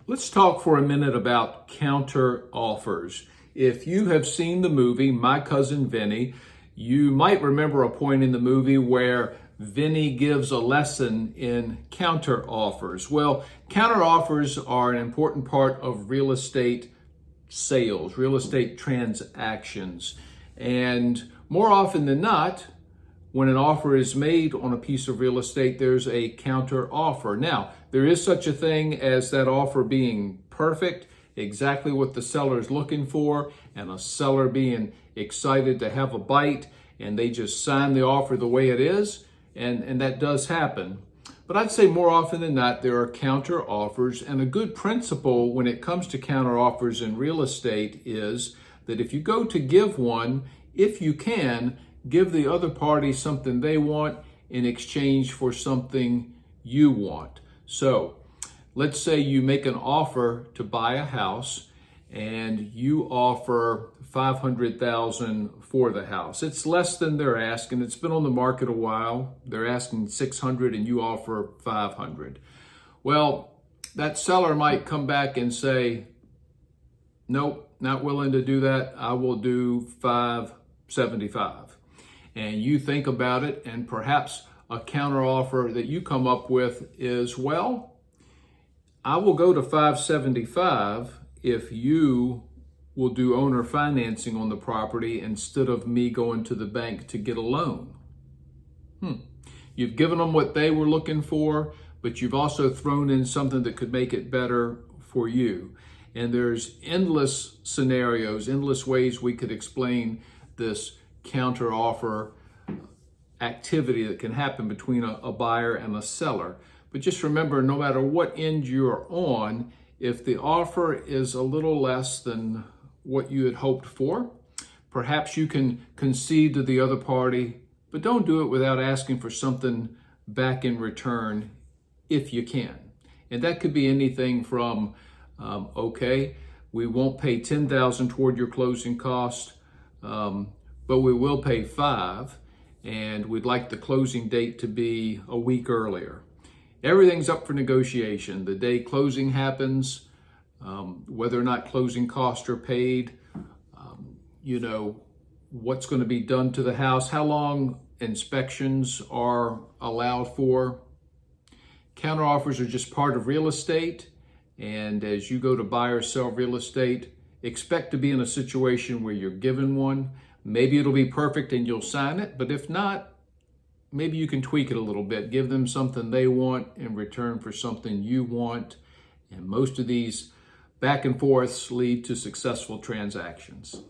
Let's talk for a minute about counter offers. If you have seen the movie My Cousin Vinny, you might remember a point in the movie where Vinny gives a lesson in counter offers. Well, counter offers are an important part of real estate sales, real estate transactions. And more often than not, when an offer is made on a piece of real estate, there's a counter offer. Now, there is such a thing as that offer being perfect, exactly what the seller is looking for, and a seller being excited to have a bite, and they just sign the offer the way it is, and that does happen. But I'd say more often than not, there are counter offers, and a good principle when it comes to counter offers in real estate is that if you go to give one, if you can, give the other party something they want in exchange for something you want. So let's say you make an offer to buy a house and you offer $500,000 for the house. It's less than they're asking. It's been on the market a while. They're asking $600,000 and you offer $500,000. Well, that seller might come back and say, nope, not willing to do that. I will do $575,000. And you think about it, and perhaps a counter offer that you come up with is, well, I will go to $575,000 if you will do owner financing on the property instead of me going to the bank to get a loan. You've given them what they were looking for, but you've also thrown in something that could make it better for you. And there's endless scenarios, endless ways we could explain this counter offer activity that can happen between a buyer and a seller. But just remember, no matter what end you're on, if the offer is a little less than what you had hoped for, perhaps you can concede to the other party, but don't do it without asking for something back in return if you can. And that could be anything from, okay, we won't pay $10,000 toward your closing cost, but we will pay $5,000, and we'd like the closing date to be a week earlier. Everything's up for negotiation. The day closing happens, whether or not closing costs are paid, what's going to be done to the house, how long inspections are allowed for. Counter offers are just part of real estate, and as you go to buy or sell real estate, expect to be in a situation where you're given one. Maybe it'll be perfect and you'll sign it, but if not, maybe you can tweak it a little bit. Give them something they want in return for something you want. And most of these back and forths lead to successful transactions.